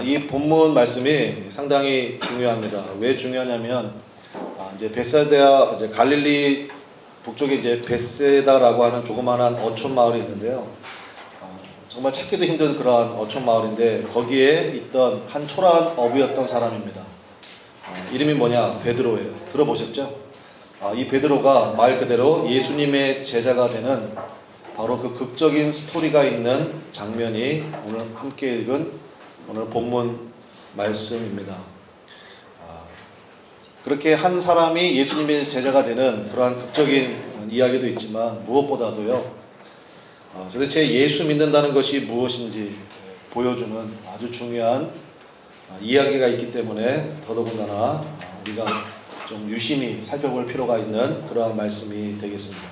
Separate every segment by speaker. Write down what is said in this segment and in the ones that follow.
Speaker 1: 이 본문 말씀이 상당히 중요합니다. 왜 중요하냐면 이제 베세다, 이제 갈릴리 북쪽에 이제 베세다라고 하는 조그마한 어촌 마을이 있는데요. 정말 찾기도 힘든 그러한 어촌 마을인데 거기에 있던 한 초라한 어부였던 사람입니다. 이름이 뭐냐? 베드로예요. 들어보셨죠? 이 베드로가 말 그대로 예수님의 제자가 되는 바로 그 극적인 스토리가 있는 장면이 오늘 함께 읽은 오늘 본문 말씀입니다. 그렇게 한 사람이 예수님의 제자가 되는 그러한 극적인 이야기도 있지만 무엇보다도요, 도대체 예수 믿는다는 것이 무엇인지 보여주는 아주 중요한 이야기가 있기 때문에 더더군다나 우리가 좀 유심히 살펴볼 필요가 있는 그러한 말씀이 되겠습니다.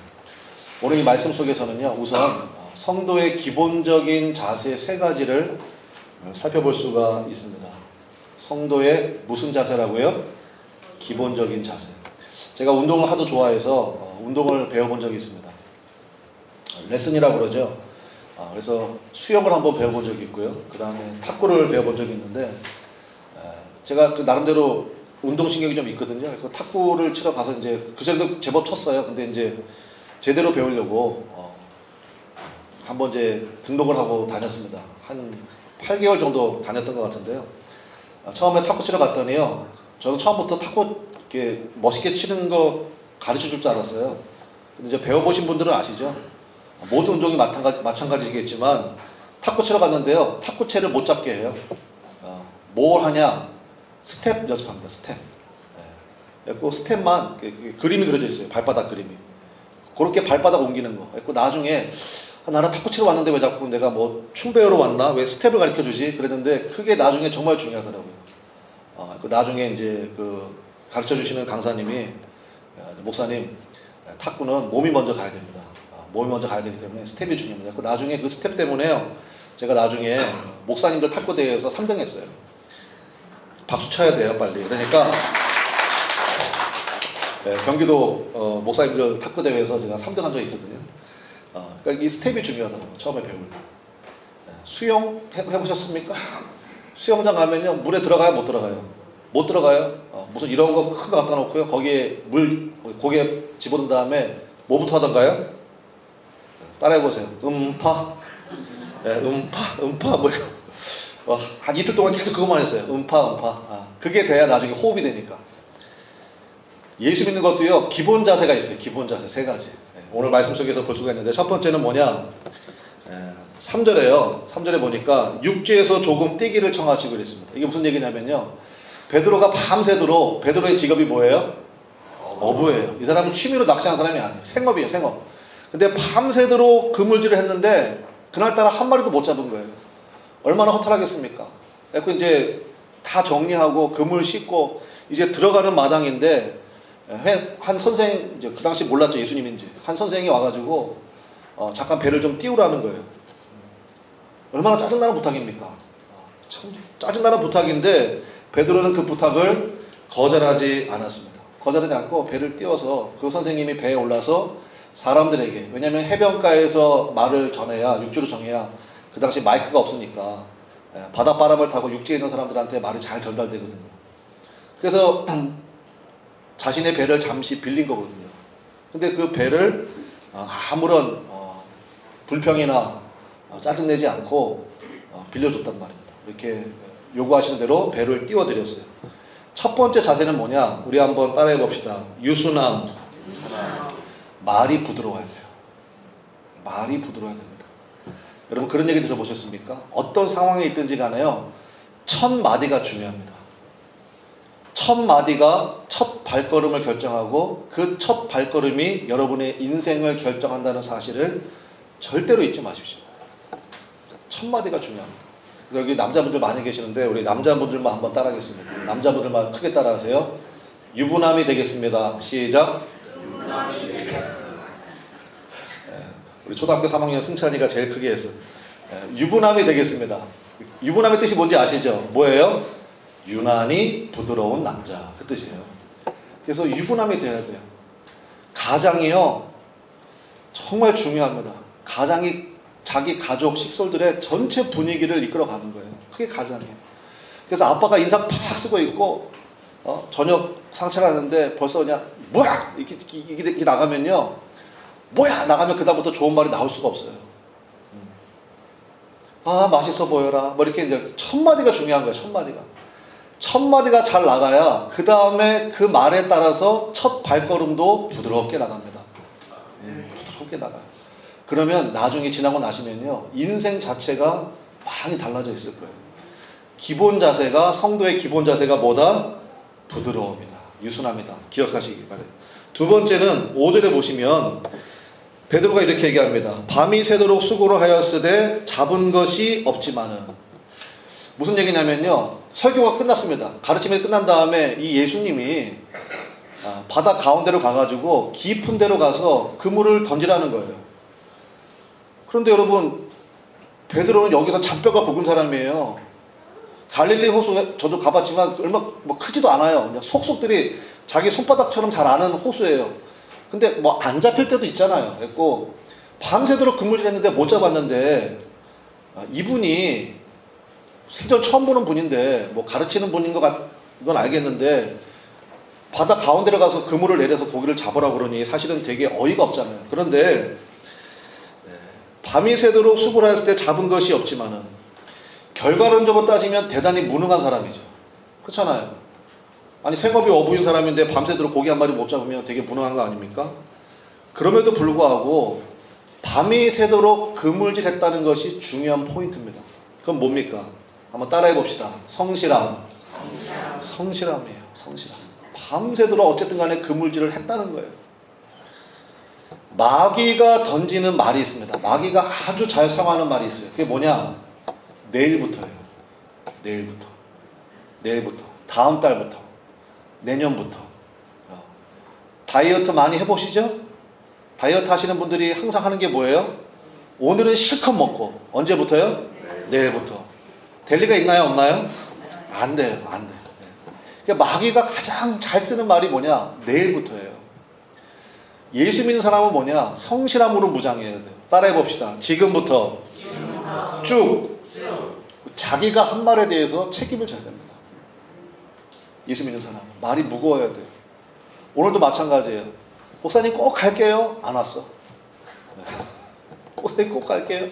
Speaker 1: 오늘 이 말씀 속에서는요, 우선 성도의 기본적인 자세 세 가지를 살펴볼 수가 있습니다. 성도의 무슨 자세라고요? 기본적인 자세. 제가 운동을 하도 좋아해서 운동을 배워본 적이 있습니다. 레슨이라고 그러죠. 그래서 수영을 한번 배워본 적이 있고요. 그 다음에 탁구를 배워본 적이 있는데, 제가 그 나름대로 운동신경이 좀 있거든요. 그 탁구를 치러 가서 이제 그전에도 제법 쳤어요. 근데 이제 제대로 배우려고 한번 이제 등록을 하고 다녔습니다. 한 8개월 정도 다녔던 것 같은데요. 처음에 탁구 치러 갔더니요, 저는 처음부터 탁구 이렇게 멋있게 치는 거 가르쳐 줄 줄 알았어요. 근데 이제 배워보신 분들은 아시죠? 모든 운동이 마찬가지겠지만 탁구 치러 갔는데요, 탁구채를 못 잡게 해요. 뭘 하냐? 스텝 연습합니다. 스텝. 그 스텝만 그림이 그려져 있어요. 발바닥 그림이. 그렇게 발바닥 옮기는 거. 그 나중에 나는 탁구 치러 왔는데 왜 자꾸 내가 뭐 춤배우러 왔나? 왜 스텝을 가르쳐 주지? 그랬는데 그게 나중에 정말 중요하더라고요. 그 나중에 이제 그 가르쳐 주시는 강사님이, 목사님, 탁구는 몸이 먼저 가야 됩니다. 몸이 먼저 가야 되기 때문에 스텝이 중요합니다. 그 나중에 그 스텝 때문에요, 제가 나중에 목사님들 탁구 대회에서 3등 했어요. 박수 쳐야 돼요, 빨리. 그러니까 경기도 목사님들 탁구 대회에서 제가 3등 한 적이 있거든요. 그러니까 이 스텝이 중요하더라고요, 처음에 배울 때. 수영 해보셨습니까? 수영장 가면요, 물에 들어가요, 못 들어가요? 못 들어가요. 무슨 이런 거 큰 거 갖다 놓고요, 거기에 물 고개 집어넣은 다음에 뭐부터 하던가요? 따라해보세요. 음파, 음파, 뭐 이거. 한 이틀 동안 계속 그것만 했어요. 음파. 그게 돼야 나중에 호흡이 되니까. 예수 믿는 것도요, 기본 자세가 있어요. 기본 자세 세 가지. 오늘 말씀 속에서 볼 수가 있는데, 첫 번째는 뭐냐? 3절에요. 3절에 보니까 육지에서 조금 뛰기를 청하시고 그랬습니다. 이게 무슨 얘기냐면요, 베드로가 밤새도록, 베드로의 직업이 뭐예요? 어부예요. 이 사람은 취미로 낚시하는 사람이 아니에요. 생업이에요, 생업. 근데 밤새도록 그물질을 했는데 그날따라 한 마리도 못 잡은 거예요. 얼마나 허탈하겠습니까? 그래서 이제 다 정리하고 그물 씻고 이제 들어가는 마당인데, 한 선생, 이제 그 당시 몰랐죠, 예수님인지. 한 선생이 와가지고 잠깐 배를 좀 띄우라는 거예요. 얼마나 짜증나는 부탁입니까? 참 짜증나는 부탁인데 베드로는 그 부탁을 거절하지 않았습니다. 거절하지 않고 배를 띄워서 그 선생님이 배에 올라서 사람들에게, 왜냐하면 해변가에서 말을 전해야, 육지로 정해야, 그 당시 마이크가 없으니까 바닷바람을 타고 육지에 있는 사람들한테 말이 잘 전달되거든요. 그래서 자신의 배를 잠시 빌린 거거든요. 근데 그 배를 아무런 불평이나 짜증내지 않고 빌려줬단 말입니다. 이렇게 요구하시는 대로 배를 띄워드렸어요. 첫 번째 자세는 뭐냐? 우리 한번 따라해 봅시다. 유순함. 말이 부드러워야 돼요. 말이 부드러워야 됩니다. 여러분, 그런 얘기 들어보셨습니까? 어떤 상황에 있든지 간에요, 첫 마디가 중요합니다. 첫 마디가 첫 발걸음을 결정하고 그 첫 발걸음이 여러분의 인생을 결정한다는 사실을 절대로 잊지 마십시오. 첫 마디가 중요합니다. 여기 남자분들 많이 계시는데 우리 남자분들만 한번 따라하겠습니다. 남자분들만 크게 따라하세요. 유부남이 되겠습니다. 시작. 유부남이 되겠습니다. 우리 초등학교 3학년 승찬이가 제일 크게 했어요. 유부남이 되겠습니다. 유부남의 뜻이 뭔지 아시죠? 뭐예요? 유난히 부드러운 남자, 그 뜻이에요. 그래서 유부남이 돼야 돼요. 가장이요, 정말 중요합니다. 가장이 자기 가족, 식솔들의 전체 분위기를 이끌어가는 거예요. 그게 가장이에요. 그래서 아빠가 인상 팍 쓰고 있고 저녁 상차를 하는데 벌써 그냥 뭐야 이게 나가면요, 뭐야 나가면 그다음부터 좋은 말이 나올 수가 없어요. 아 맛있어 보여라 뭐 이렇게 이제 첫 마디가 중요한 거예요. 첫 마디가 잘 나가야 그 다음에 그 말에 따라서 첫 발걸음도 부드럽게 나갑니다. 부드럽게 나가요. 그러면 나중에 지나고 나시면요, 인생 자체가 많이 달라져 있을 거예요. 기본 자세가, 성도의 기본 자세가 뭐다? 부드러움이다. 유순합니다. 기억하시기 바랍니다. 두 번째는 5절에 보시면 베드로가 이렇게 얘기합니다. 밤이 새도록 수고를 하였으되 잡은 것이 없지만은. 무슨 얘기냐면요, 설교가 끝났습니다. 가르침이 끝난 다음에 이 예수님이 바다 가운데로 가가지고 깊은 데로 가서 그물을 던지라는 거예요. 그런데 여러분, 베드로는 여기서 잔뼈가 굵은 사람이에요. 갈릴리 호수 저도 가봤지만 얼마 뭐 크지도 않아요. 그냥 속속들이 자기 손바닥처럼 잘 아는 호수예요. 근데 뭐 안 잡힐 때도 있잖아요. 그래서 밤새도록 그물질했는데 못 잡았는데 이분이 생전 처음 보는 분인데 뭐 가르치는 분인 건 알겠는데 바다 가운데로 가서 그물을 내려서 고기를 잡으라고 그러니 사실은 되게 어이가 없잖아요. 그런데 밤이 새도록 수고를 했을 때 잡은 것이 없지만은 결과론적으로 따지면 대단히 무능한 사람이죠. 그렇잖아요. 아니 생업이 어부인 사람인데 밤새도록 고기 한 마리 못 잡으면 되게 무능한 거 아닙니까? 그럼에도 불구하고 밤이 새도록 그물질했다는 것이 중요한 포인트입니다. 그건 뭡니까? 한번 따라해 봅시다. 성실함이에요. 성실함. 밤새도록 어쨌든 간에 그물질을 했다는 거예요. 마귀가 던지는 말이 있습니다. 마귀가 아주 잘 사용하는 말이 있어요. 그게 뭐냐? 내일부터예요. 내일부터. 다음 달부터. 내년부터. 다이어트 많이 해보시죠? 다이어트 하시는 분들이 항상 하는 게 뭐예요? 오늘은 실컷 먹고. 언제부터요? 내일부터. 될 리가 있나요? 없나요? 안 돼요. 그러니까 마귀가 가장 잘 쓰는 말이 뭐냐? 내일부터예요. 예수 믿는 사람은 뭐냐? 성실함으로 무장해야 돼요. 따라해 봅시다. 지금부터 쭉 자기가 한 말에 대해서 책임을 져야 됩니다. 예수 믿는 사람 말이 무거워야 돼요. 오늘도 마찬가지예요. 목사님 꼭 갈게요. 안 왔어. 목사님 꼭 갈게요.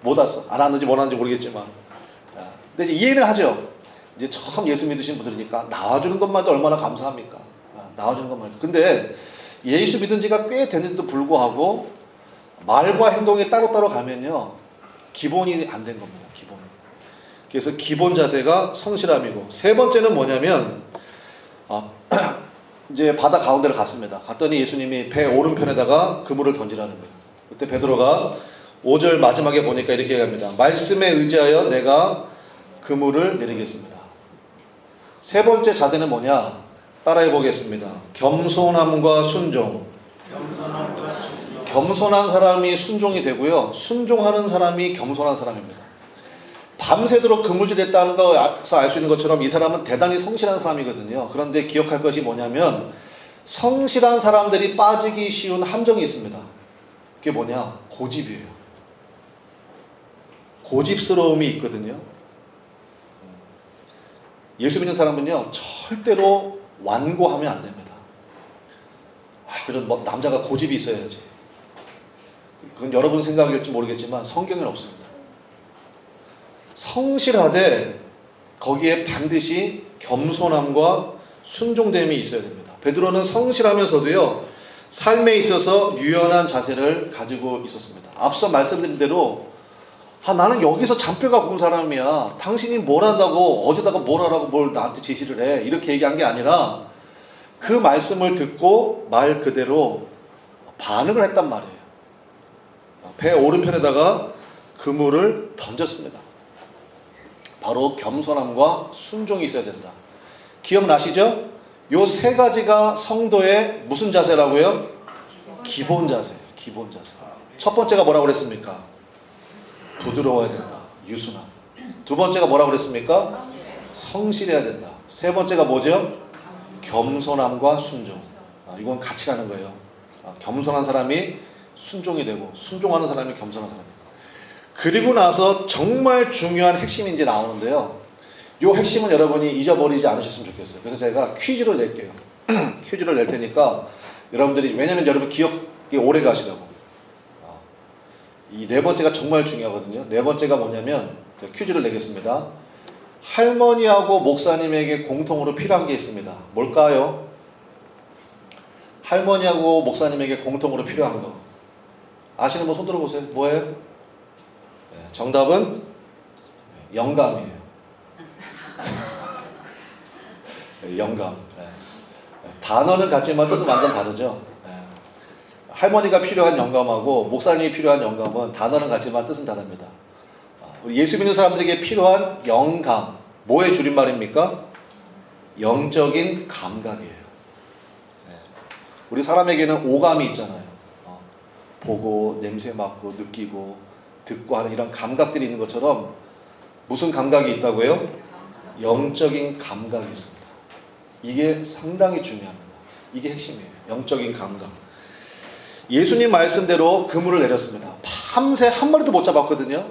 Speaker 1: 못 왔어. 안 왔는지 못 왔는지 모르겠지만. 근데 이제 이해는 하죠. 이제 처음 예수 믿으신 분들이니까 나와주는 것만도 얼마나 감사합니까? 나와주는 것만도. 근데 예수 믿은 지가 꽤 됐는데도 불구하고 말과 행동이 따로따로 가면요, 기본이 안 된 겁니다. 기본. 그래서 기본 자세가 성실함이고, 세 번째는 뭐냐면 이제 바다 가운데를 갔습니다. 갔더니 예수님이 배 오른편에다가 그물을 던지라는 거예요. 그때 베드로가 5절 마지막에 보니까 이렇게 얘기합니다. 말씀에 의지하여 내가 그물을 내리겠습니다. 세 번째 자세는 뭐냐? 따라해 보겠습니다. 겸손함과 순종. 겸손한 사람이 순종이 되고요, 순종하는 사람이 겸손한 사람입니다. 밤새도록 그물질했다는 거에서 알 수 있는 것처럼 이 사람은 대단히 성실한 사람이거든요. 그런데 기억할 것이 뭐냐면 성실한 사람들이 빠지기 쉬운 함정이 있습니다. 그게 뭐냐? 고집이에요. 고집스러움이 있거든요. 예수 믿는 사람은요, 절대로 완고하면 안 됩니다. 그런 뭐 남자가 고집이 있어야지. 그건 여러분 생각일지 모르겠지만 성경에는 없습니다. 성실하되 거기에 반드시 겸손함과 순종됨이 있어야 됩니다. 베드로는 성실하면서도요, 삶에 있어서 유연한 자세를 가지고 있었습니다. 앞서 말씀드린 대로 나는 여기서 잔뼈가 굵은 사람이야. 당신이 뭘 한다고 어디다가 뭘 하라고 뭘 나한테 지시를 해. 이렇게 얘기한 게 아니라 그 말씀을 듣고 말 그대로 반응을 했단 말이에요. 배 오른편에다가 그물을 던졌습니다. 바로 겸손함과 순종이 있어야 된다. 기억나시죠? 요 세 가지가 성도의 무슨 자세라고요? 기본 자세예요. 기본 자세. 첫 번째가 뭐라고 그랬습니까? 부드러워야 된다. 유순함. 두 번째가 뭐라고 그랬습니까? 성실해야 된다. 세 번째가 뭐죠? 겸손함과 순종. 이건 같이 가는 거예요. 겸손한 사람이 순종이 되고 순종하는 사람이 겸손한 사람이에요. 그리고 나서 정말 중요한 핵심이 이제 나오는데요. 요 핵심은 여러분이 잊어버리지 않으셨으면 좋겠어요. 그래서 제가 퀴즈를 낼게요. 퀴즈를 낼 테니까 여러분들이, 왜냐면 여러분 기억이 오래 가시라고. 이 네 번째가 정말 중요하거든요. 네 번째가 뭐냐면, 제가 퀴즈를 내겠습니다. 할머니하고 목사님에게 공통으로 필요한 게 있습니다. 뭘까요? 할머니하고 목사님에게 공통으로 필요한 거. 아시는 분 손 들어보세요. 뭐예요? 네, 정답은 영감이에요. 네, 영감. 네. 단어는 같지만 뜻은 완전 다르죠. 네. 할머니가 필요한 영감하고 목사님이 필요한 영감은 단어는 같지만 뜻은 다릅니다. 예수 믿는 사람들에게 필요한 영감, 뭐의 줄임말입니까? 영적인 감각이에요. 우리 사람에게는 오감이 있잖아요. 보고, 냄새 맡고, 느끼고, 듣고 하는 이런 감각들이 있는 것처럼 무슨 감각이 있다고요? 영적인 감각이 있습니다. 이게 상당히 중요합니다. 이게 핵심이에요. 영적인 감각. 예수님 말씀대로 그물을 내렸습니다. 밤새 한 마리도 못 잡았거든요.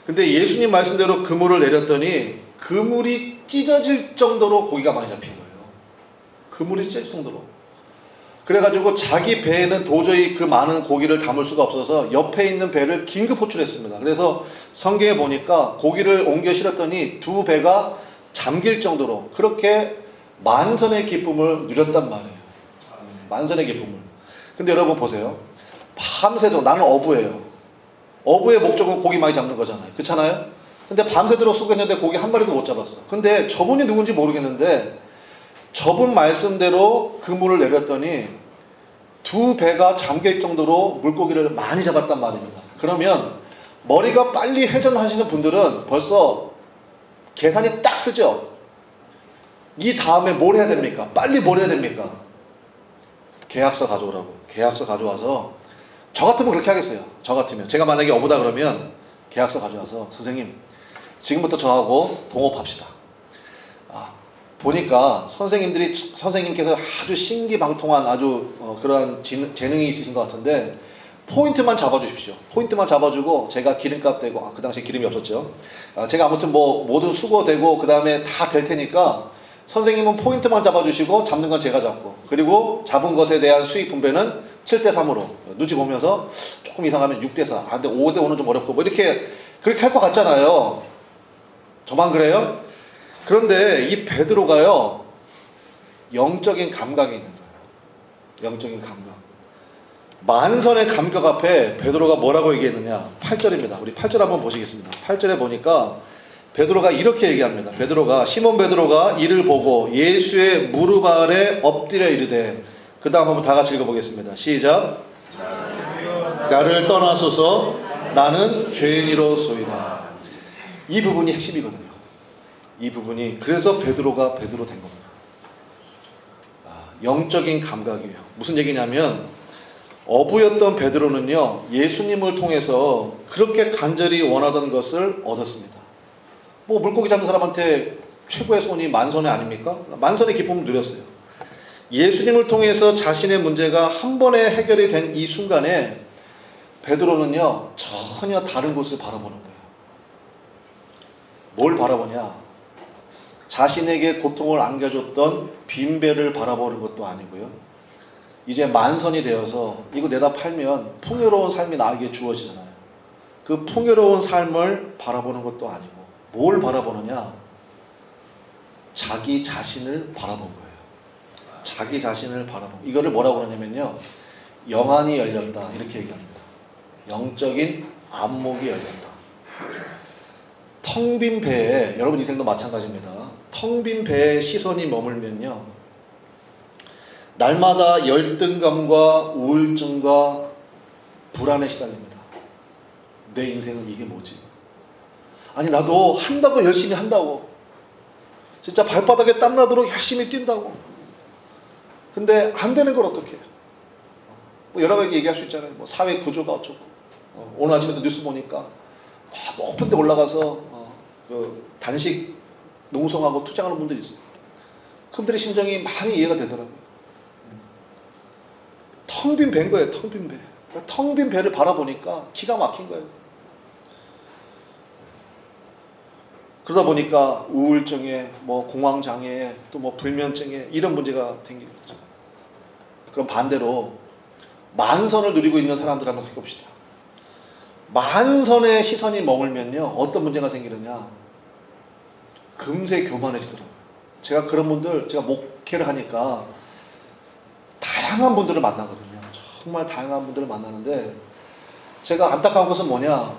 Speaker 1: 근데 예수님 말씀대로 그물을 내렸더니 그물이 찢어질 정도로 고기가 많이 잡힌 거예요. 그물이 찢어질 정도로. 그래가지고 자기 배에는 도저히 그 많은 고기를 담을 수가 없어서 옆에 있는 배를 긴급 호출했습니다. 그래서 성경에 보니까 고기를 옮겨 실었더니 두 배가 잠길 정도로 그렇게 만선의 기쁨을 누렸단 말이에요. 만선의 기쁨을. 근데 여러분 보세요. 밤새도록, 나는 어부예요. 어부의 목적은 고기 많이 잡는 거잖아요. 그렇잖아요? 근데 밤새도록 쓰고 있는데 고기 한 마리도 못 잡았어. 근데 저분이 누군지 모르겠는데 저분 말씀대로 그물을 내렸더니 두 배가 잠길 정도로 물고기를 많이 잡았단 말입니다. 그러면 머리가 빨리 회전하시는 분들은 벌써 계산이 딱 쓰죠. 이 다음에 뭘 해야 됩니까? 빨리 뭘 해야 됩니까? 계약서 가져오라고. 계약서 가져와서, 저 같으면 그렇게 하겠어요. 저 같으면. 제가 만약에 어부다 그러면 계약서 가져와서, 선생님 지금부터 저하고 동업합시다. 보니까 선생님께서 아주 신기방통한 아주 그러한 재능이 있으신 것 같은데 포인트만 잡아주십시오. 포인트만 잡아주고 제가 기름값 대고, 그 당시에 기름이 없었죠. 제가 아무튼 뭐 모든 수고 대고 그 다음에 다 될 테니까 선생님은 포인트만 잡아주시고 잡는 건 제가 잡고, 그리고 잡은 것에 대한 수익 분배는 7대3으로 눈치 보면서 조금 이상하면 6대4, 근데 5대5는 좀 어렵고 뭐 이렇게 그렇게 할 것 같잖아요. 저만 그래요? 그런데 이 베드로가요, 영적인 감각이 있는 거예요. 영적인 감각. 만선의 감격 앞에 베드로가 뭐라고 얘기했느냐. 8절입니다. 우리 8절 한번 보시겠습니다. 8절에 보니까 베드로가 이렇게 얘기합니다. 시몬 베드로가 이를 보고 예수의 무릎 아래 엎드려 이르되, 그 다음 한번 다 같이 읽어보겠습니다. 시작. 나를 떠나소서, 나는 죄인이로소이다. 이 부분이 핵심이거든요. 이 부분이, 그래서 베드로가 베드로 된 겁니다. 영적인 감각이에요. 무슨 얘기냐면, 어부였던 베드로는요, 예수님을 통해서 그렇게 간절히 원하던 것을 얻었습니다. 뭐 물고기 잡는 사람한테 최고의 손이 만선의 아닙니까? 만선의 기쁨을 누렸어요. 예수님을 통해서 자신의 문제가 한 번에 해결이 된 이 순간에 베드로는요, 전혀 다른 곳을 바라보는 거예요. 뭘 바라보냐? 자신에게 고통을 안겨줬던 빈배를 바라보는 것도 아니고요. 이제 만선이 되어서 이거 내다 팔면 풍요로운 삶이 나에게 주어지잖아요. 그 풍요로운 삶을 바라보는 것도 아니고, 뭘 바라보느냐? 자기 자신을 바라본 거예요. 자기 자신을 바라보고, 이거를 뭐라고 그러냐면요, 영안이 열렸다, 이렇게 얘기합니다. 영적인 안목이 열렸다. 텅 빈 배에, 여러분 인생도 마찬가지입니다. 텅 빈 배에 시선이 머물면요, 날마다 열등감과 우울증과 불안에 시달립니다. 내 인생은 이게 뭐지? 아니, 나도 한다고 열심히 한다고, 진짜 발바닥에 땀나도록 열심히 뛴다고, 근데 안 되는 걸 어떻게 해요? 뭐 여러 가지 얘기할 수 있잖아요. 뭐 사회 구조가 어쩌고, 오늘 아침에도 뉴스 보니까 높은 데 올라가서 그 단식 농성하고 투쟁하는 분들이 있어요. 그분들의 심정이 많이 이해가 되더라고요. 텅 빈 배인 거예요. 텅 빈 배. 텅 빈 배를 바라보니까 기가 막힌 거예요. 그러다 보니까 우울증에 뭐 공황장애에 또 뭐 불면증에 이런 문제가 생기는 거죠. 그럼 반대로 만선을 누리고 있는 사람들 한번 살펴봅시다. 만선의 시선이 머물면요 어떤 문제가 생기느냐, 금세 교만해지더라고요. 제가 그런 분들, 제가 목회를 하니까 다양한 분들을 만나거든요. 정말 다양한 분들을 만나는데 제가 안타까운 것은 뭐냐,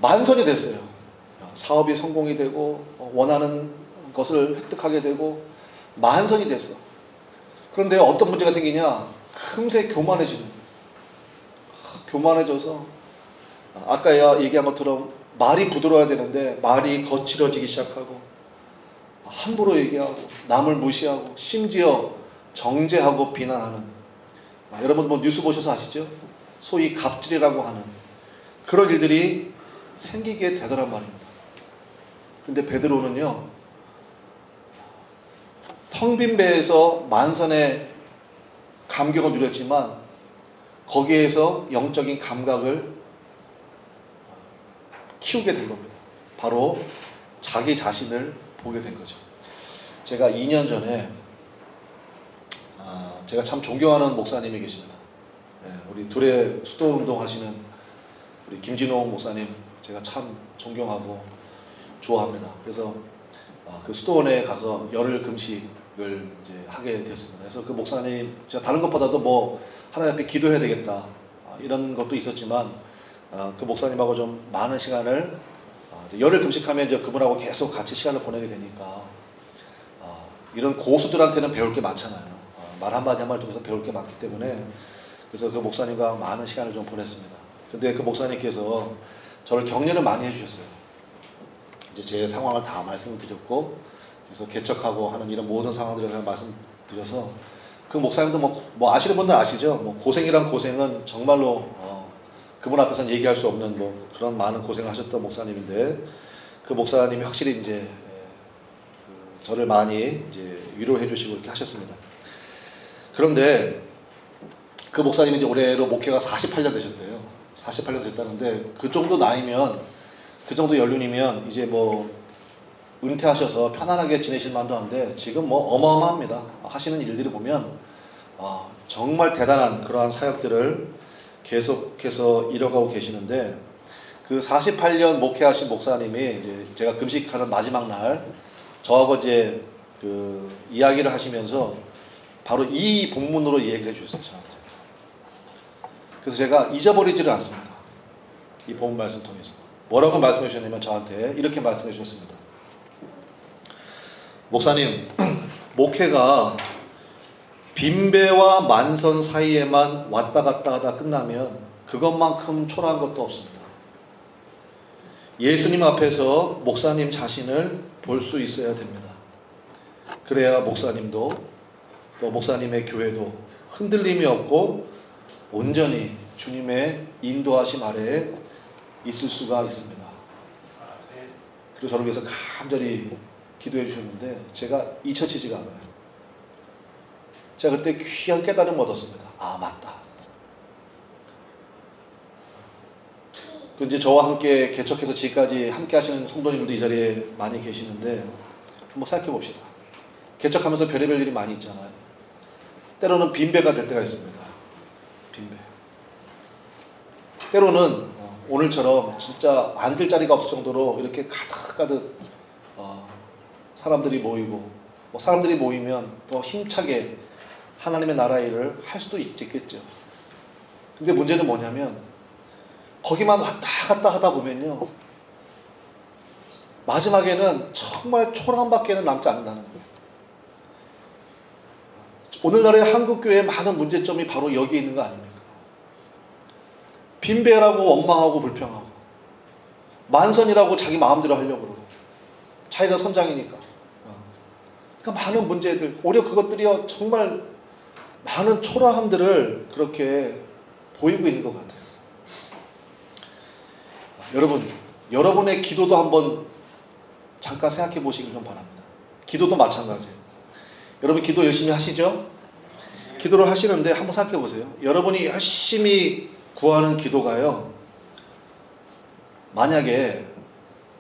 Speaker 1: 만선이 됐어요. 사업이 성공이 되고 원하는 것을 획득하게 되고 만선이 됐어. 그런데 어떤 문제가 생기냐, 금세 교만해지는 거예요. 교만해져서 아까 얘기한 것처럼 말이 부드러워야 되는데 말이 거칠어지기 시작하고 함부로 얘기하고 남을 무시하고 심지어 정죄하고 비난하는, 여러분 뭐 뉴스 보셔서 아시죠? 소위 갑질이라고 하는 그런 일들이 생기게 되더란 말입니다. 근데 베드로는요 텅 빈 배에서 만선의 감격을 누렸지만 거기에서 영적인 감각을 키우게 된 겁니다. 바로 자기 자신을 보게 된 거죠. 제가 2년 전에 제가 참 존경하는 목사님이 계십니다. 우리 둘의 수도 운동 하시는 우리 김진호 목사님 제가 참 존경하고 좋아합니다. 그래서 그 수도원에 가서 열흘 금식을 이제 하게 됐습니다. 그래서 그 목사님, 제가 다른 것보다도 뭐 하나님 앞에 기도해야 되겠다 이런 것도 있었지만 그 목사님하고 좀 많은 시간을 열흘 금식하면 이제 그분하고 계속 같이 시간을 보내게 되니까 이런 고수들한테는 배울 게 많잖아요. 말 한마디 한마디 통해서 배울 게 많기 때문에 그래서 그 목사님과 많은 시간을 좀 보냈습니다. 근데 그 목사님께서 저를 격려를 많이 해주셨어요. 이제 제 상황을 다 말씀드렸고 그래서 개척하고 하는 이런 모든 상황들에 대해서 말씀드려서 그 목사님도 뭐 아시는 분들 아시죠? 뭐 고생이란 고생은 정말로 그분 앞에서는 얘기할 수 없는 뭐 그런 많은 고생을 하셨던 목사님인데 그 목사님이 확실히 이제 저를 많이 이제 위로해 주시고 이렇게 하셨습니다. 그런데 그 목사님이 이제 올해로 목회가 48년 되셨대요. 48년 됐다는데 그 정도 나이면, 그 정도 연륜이면 이제 뭐 은퇴하셔서 편안하게 지내실 만도 한데 지금 뭐 어마어마합니다. 하시는 일들을 보면 정말 대단한 그러한 사역들을 계속해서 이뤄가고 계시는데 그 48년 목회하신 목사님이 이제 제가 금식하는 마지막 날 저하고 이제 그 이야기를 하시면서 바로 이 본문으로 얘기를 해주셨어요, 저한테. 그래서 제가 잊어버리지를 않습니다. 이 본문 말씀 통해서 뭐라고 말씀해 주셨냐면 저한테 이렇게 말씀해 주셨습니다. 목사님, 목회가 빈배와 만선 사이에만 왔다 갔다 하다 끝나면 그것만큼 초라한 것도 없습니다. 예수님 앞에서 목사님 자신을 볼 수 있어야 됩니다. 그래야 목사님도 또 목사님의 교회도 흔들림이 없고 온전히 주님의 인도하심 아래에 있을 수가 있습니다. 그리고 저를 위해서 간절히 기도해 주셨는데 제가 잊혀지지가 않아요. 제가 그때 귀한 깨달음을 얻었습니다. 아, 맞다. 그 이제 저와 함께 개척해서 지금까지 함께 하시는 성도님들도 이 자리에 많이 계시는데 한번 생각해 봅시다. 개척하면서 별의별 일이 많이 있잖아요. 때로는 빈배가 될 때가 있습니다. 빈배. 때로는 오늘처럼 진짜 앉을 자리가 없을 정도로 이렇게 가득가득 사람들이 모이고 사람들이 모이면 더 힘차게 하나님의 나라 일을 할 수도 있겠죠. 근데 문제는 뭐냐면 거기만 왔다 갔다 하다 보면요 마지막에는 정말 초라함밖에는 남지 않는다는 거예요. 오늘날의 한국교회의 많은 문제점이 바로 여기에 있는 거 아닙니까? 빈배라고 원망하고 불평하고 만선이라고 자기 마음대로 하려고 그러고 자기가 선장이니까 그러니까 많은 문제들, 오히려 그것들이요 정말 많은 초라함들을 그렇게 보이고 있는 것 같아요. 여러분, 여러분의 기도도 한번 잠깐 생각해 보시길 좀 바랍니다. 기도도 마찬가지예요. 여러분 기도 열심히 하시죠? 기도를 하시는데 한번 생각해 보세요. 여러분이 열심히 구하는 기도가요 만약에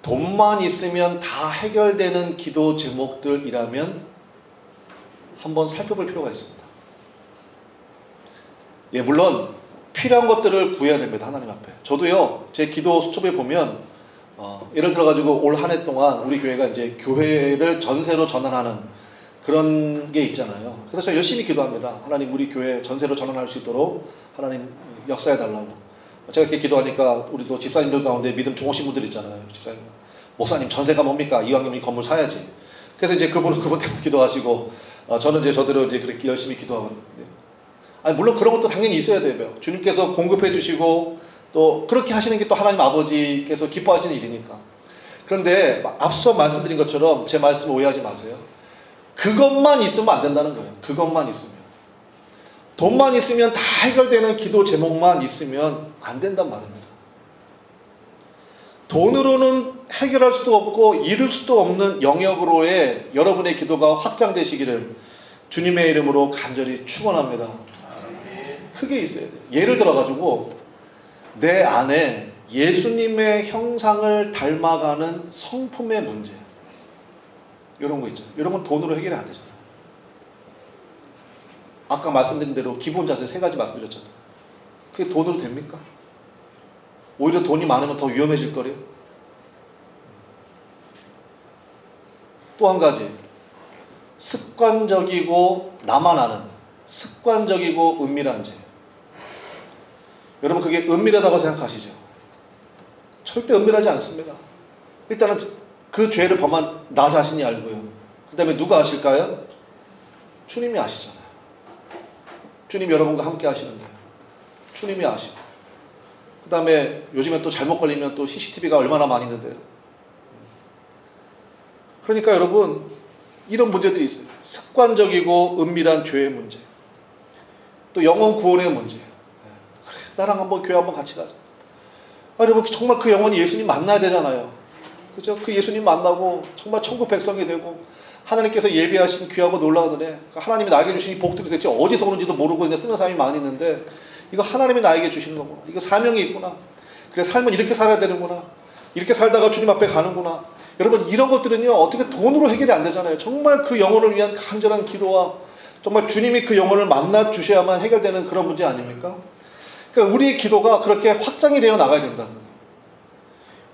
Speaker 1: 돈만 있으면 다 해결되는 기도 제목들이라면 한번 살펴볼 필요가 있습니다. 예, 물론 필요한 것들을 구해야 됩니다. 하나님 앞에. 저도요, 제 기도 수첩에 보면 예를 들어 가지고 올 한 해 동안 우리 교회가 이제 교회를 전세로 전환하는 그런 게 있잖아요. 그래서 저 열심히 기도합니다. 하나님, 우리 교회 전세로 전환할 수 있도록 하나님 역사해 달라고. 제가 이렇게 기도하니까 우리도 집사님들 가운데 믿음 좋으신 분들 있잖아요. 집사님, 목사님 전세가 뭡니까? 이왕이면 이 건물 사야지. 그래서 이제 그분 때문에 기도하시고, 저는 이제 저대로 이제 그렇게 열심히 기도하거든요. 아니, 물론 그런 것도 당연히 있어야 돼요. 주님께서 공급해 주시고 또 그렇게 하시는 게 또 하나님 아버지께서 기뻐하시는 일이니까. 그런데 앞서 말씀드린 것처럼 제 말씀을 오해하지 마세요. 그것만 있으면 안 된다는 거예요. 그것만 있으면. 돈만 있으면 다 해결되는 기도 제목만 있으면 안 된단 말입니다. 돈으로는 해결할 수도 없고 이룰 수도 없는 영역으로의 여러분의 기도가 확장되시기를 주님의 이름으로 간절히 축원합니다. 크게 있어야 돼요. 예를 들어가지고 내 안에 예수님의 형상을 닮아가는 성품의 문제, 이런 거 있죠. 이런 건 돈으로 해결이 안 되잖아요. 아까 말씀드린 대로 기본 자세 3가지 말씀드렸잖아요. 그게 돈으로 됩니까? 오히려 돈이 많으면 더 위험해질 거래요. 또 한 가지, 습관적이고 나만 아는 습관적이고 은밀한 죄. 여러분, 그게 은밀하다고 생각하시죠? 절대 은밀하지 않습니다. 일단은 그 죄를 범한 나 자신이 알고요. 그 다음에 누가 아실까요? 주님이 아시잖아요. 주님 여러분과 함께 하시는데 주님이 아시고, 그 다음에 요즘에 또 잘못 걸리면 또 CCTV가 얼마나 많이 있는데요. 그러니까 여러분, 이런 문제들이 있어요. 습관적이고 은밀한 죄의 문제, 또 영혼 구원의 문제. 그래, 나랑 한번 교회 한번 같이 가자. 여러분, 정말 그 영혼이 예수님 만나야 되잖아요. 그죠? 그 예수님 만나고 정말 천국 백성이 되고 하나님께서 예비하신 귀하고 놀라운 은혜, 하나님이 나에게 주신 이 복들이 대체 어디서 오는지도 모르고 그냥 쓰는 사람이 많이 있는데, 이거 하나님이 나에게 주시는 거구나. 이거 사명이 있구나. 그래, 삶은 이렇게 살아야 되는구나. 이렇게 살다가 주님 앞에 가는구나. 여러분, 이런 것들은요, 어떻게 돈으로 해결이 안 되잖아요. 정말 그 영혼을 위한 간절한 기도와 정말 주님이 그 영혼을 만나 주셔야만 해결되는 그런 문제 아닙니까? 그러니까 우리의 기도가 그렇게 확장이 되어 나가야 된다는 거예요.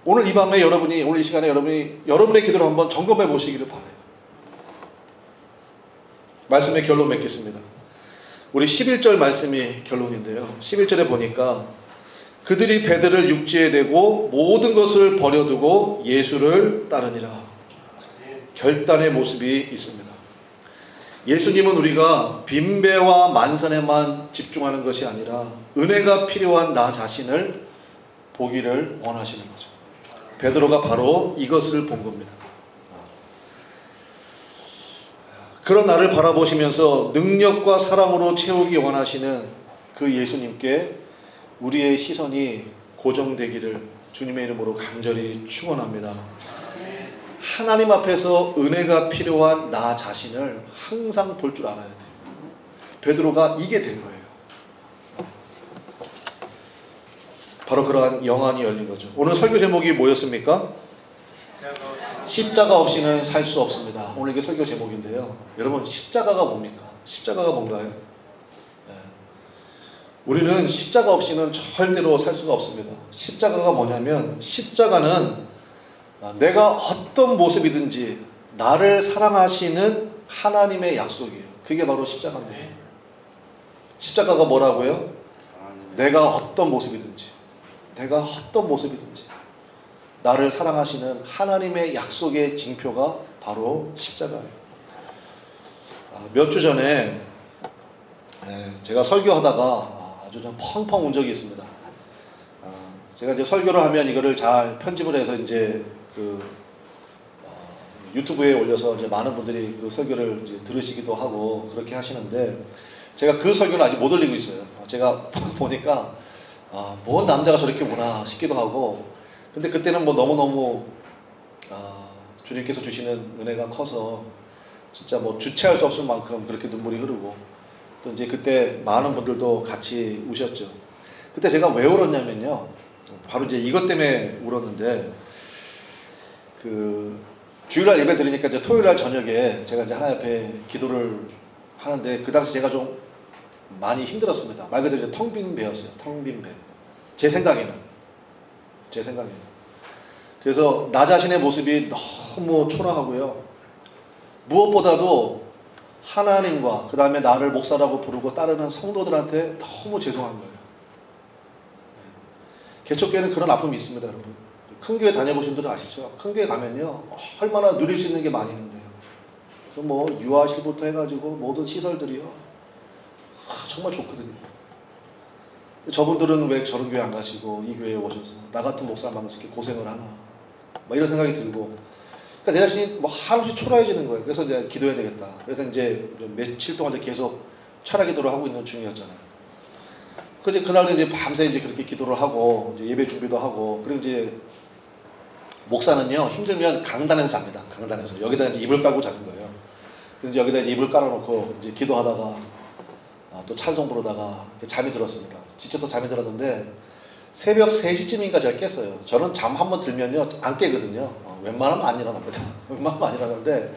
Speaker 1: 오늘 이 밤에 여러분이, 오늘 이 시간에 여러분의 기도를 한번 점검해 보시기를 바라요. 말씀의 결론 맺겠습니다. 우리 11절 말씀이 결론인데요. 11절에 보니까 그들이 배들을 육지에 대고 모든 것을 버려두고 예수를 따르니라. 결단의 모습이 있습니다. 예수님은 우리가 빈배와 만선에만 집중하는 것이 아니라 은혜가 필요한 나 자신을 보기를 원하시는 거죠. 베드로가 바로 이것을 본 겁니다. 그런 나를 바라보시면서 능력과 사랑으로 채우기 원하시는 그 예수님께 우리의 시선이 고정되기를 주님의 이름으로 간절히 축원합니다. 하나님 앞에서 은혜가 필요한 나 자신을 항상 볼 줄 알아야 돼요. 베드로가 이게 된 거예요. 바로 그러한 영안이 열린 거죠. 오늘 설교 제목이 뭐였습니까? 십자가 없이는 살 수 없습니다. 오늘 이게 설교 제목인데요. 여러분, 십자가가 뭡니까? 십자가가 뭔가요? 네. 우리는 십자가 없이는 절대로 살 수가 없습니다. 십자가가 뭐냐면, 십자가는 내가 어떤 모습이든지 나를 사랑하시는 하나님의 약속이에요. 그게 바로 십자가입니다. 십자가가 뭐라고요? 내가 어떤 모습이든지 나를 사랑하시는 하나님의 약속의 징표가 바로 십자가예요. 몇 주 전에 제가 설교하다가 아주 좀 펑펑 운 적이 있습니다. 제가 이제 설교를 하면 이거를 잘 편집을 해서 이제 유튜브에 올려서 이제 많은 분들이 그 설교를 이제 들으시기도 하고 그렇게 하시는데, 제가 그 설교는 아직 못 올리고 있어요. 제가 보니까 뭔 남자가 저렇게 우나 싶기도 하고, 근데 그때는 뭐 너무너무 주님께서 주시는 은혜가 커서 진짜 뭐 주체할 수 없을 만큼 그렇게 눈물이 흐르고, 또 이제 그때 많은 분들도 같이 우셨죠. 그때 제가 왜 울었냐면요, 바로 이제 이것 때문에 울었는데, 그 주일날 예배 드리니까 이제 토요일날 저녁에 제가 이제 하나님 앞에 기도를 하는데 그 당시 제가 좀 많이 힘들었습니다. 말 그대로 텅 빈 배였어요. 텅 빈 배. 제 생각에는. 그래서 나 자신의 모습이 너무 초라하고요. 무엇보다도 하나님과 그 다음에 나를 목사라고 부르고 따르는 성도들한테 너무 죄송한 거예요. 개척교회는 그런 아픔이 있습니다, 여러분. 큰 교회 다녀보신 분들은 아시죠? 큰 교회 가면요, 얼마나 누릴 수 있는 게 많이 있는데요. 뭐 유아실부터 해가지고 모든 시설들이요, 정말 좋거든요. 저분들은 왜 저런 교회 안 가시고 이 교회에 오셔서 나 같은 목사 만나서 이렇게 고생을 하나, 막 이런 생각이 들고, 그러니까 제 자신이 뭐 한없이 초라해지는 거예요. 그래서 이제 기도해야 되겠다. 그래서 이제 며칠 동안 이제 계속 철학 기도를 하고 있는 중이었잖아요. 그런데 그날도 이제 밤새 이제 그렇게 기도를 하고 이제 예배 준비도 하고, 그리고 이제 목사는요 힘들면 강단에서 잡니다. 강단에서 여기다 이제 이불 깔고 자는 거예요. 그래서 이제 여기다 이제 이불 깔아놓고 이제 기도하다가 또 찬송 부르다가 잠이 들었습니다. 지쳐서 잠이 들었는데 새벽 3시쯤인가 제가 깼어요. 저는 잠 한번 들면요 안 깨거든요. 웬만하면 안 일어납니다. 웬만하면 안 일어나는데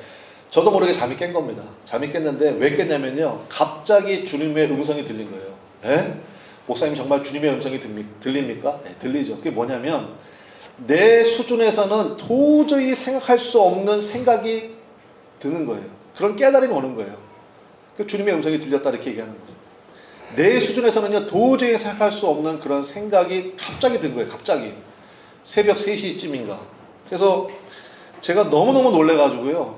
Speaker 1: 저도 모르게 잠이 깬 겁니다. 잠이 깼는데 왜 깼냐면요, 갑자기 주님의 음성이 들린 거예요. 에? 목사님 정말 주님의 음성이 들립니까? 네, 들리죠. 그게 뭐냐면 내 수준에서는 도저히 생각할 수 없는 생각이 드는 거예요. 그런 깨달음이 오는 거예요. 그 주님의 음성이 들렸다 이렇게 얘기하는 거죠. 내 수준에서는요 도저히 생각할 수 없는 그런 생각이 갑자기 든 거예요. 갑자기 새벽 3시쯤인가. 그래서 제가 너무너무 놀래가지고요,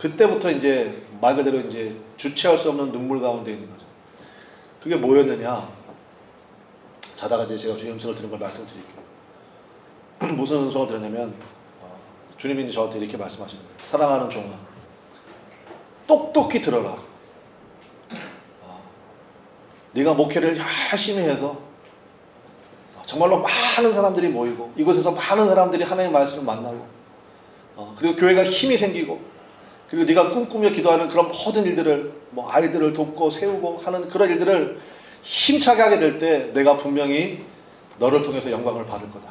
Speaker 1: 그때부터 이제 말 그대로 이제 주체할 수 없는 눈물 가운데 있는 거죠. 그게 뭐였느냐, 자다가 이제 제가 주님 음성을 들은 걸 말씀드릴게요. 무슨 음성을 들었냐면 주님이 저한테 이렇게 말씀하시는 거예요. 사랑하는 종아, 똑똑히 들어라. 네가 목회를 열심히 해서 정말로 많은 사람들이 모이고 이곳에서 많은 사람들이 하나님의 말씀을 만나고 그리고 교회가 힘이 생기고, 그리고 네가 꿈꾸며 기도하는 그런 모든 일들을, 뭐 아이들을 돕고 세우고 하는 그런 일들을 힘차게 하게 될 때 내가 분명히 너를 통해서 영광을 받을 거다.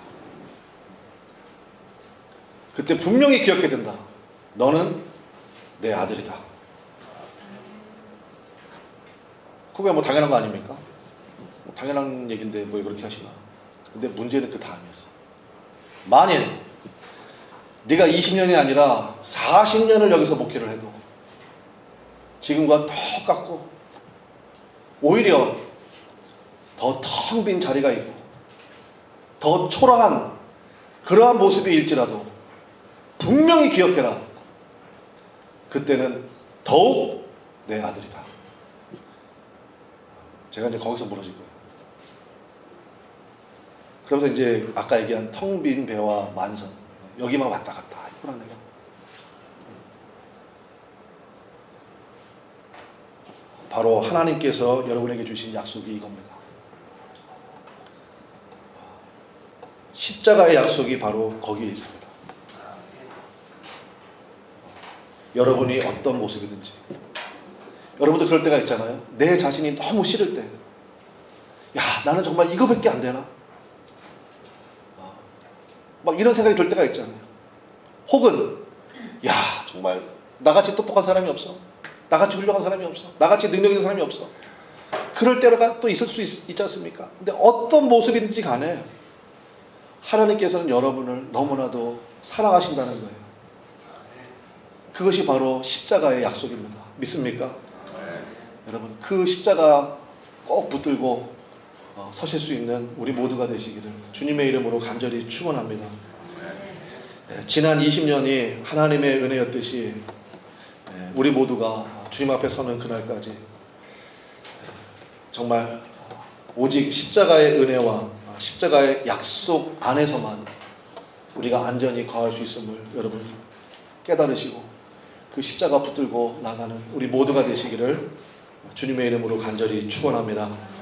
Speaker 1: 그때 분명히 기억해야 된다. 너는 내 아들이다. 그게 뭐 당연한 거 아닙니까? 뭐 당연한 얘기인데 뭐 그렇게 하시나. 근데 문제는 그 다음이었어. 만일 네가 20년이 아니라 40년을 여기서 목회를 해도 지금과 똑같고 오히려 더 텅 빈 자리가 있고 더 초라한 그러한 모습일지라도 분명히 기억해라. 그때는 더욱 내 아들이다. 제가 이제 거기서 무너질 거예요. 그러면서 이제 아까 얘기한 텅 빈 배와 만선, 여기만 왔다 갔다 했구나 내가. 바로 하나님께서 여러분에게 주신 약속이 이겁니다. 십자가의 약속이 바로 거기에 있습니다. 여러분이 어떤 모습이든지, 여러분도 그럴 때가 있잖아요. 내 자신이 너무 싫을 때, 야 나는 정말 이거밖에 안 되나? 막 이런 생각이 들 때가 있잖아요. 혹은 야 정말 나같이 똑똑한 사람이 없어, 나같이 훌륭한 사람이 없어, 나같이 능력 있는 사람이 없어. 그럴 때가 또 있을 수 있지 않습니까? 근데 어떤 모습인지 간에 하나님께서는 여러분을 너무나도 사랑하신다는 거예요. 그것이 바로 십자가의 약속입니다. 믿습니까? 여러분 그 십자가 꼭 붙들고 서실 수 있는 우리 모두가 되시기를 주님의 이름으로 간절히 축원합니다. 지난 20년이 하나님의 은혜였듯이 우리 모두가 주님 앞에 서는 그날까지 정말 오직 십자가의 은혜와 십자가의 약속 안에서만 우리가 안전히 거할 수 있음을 여러분 깨달으시고 그 십자가 붙들고 나가는 우리 모두가 되시기를 주님의 이름으로 간절히 축원합니다.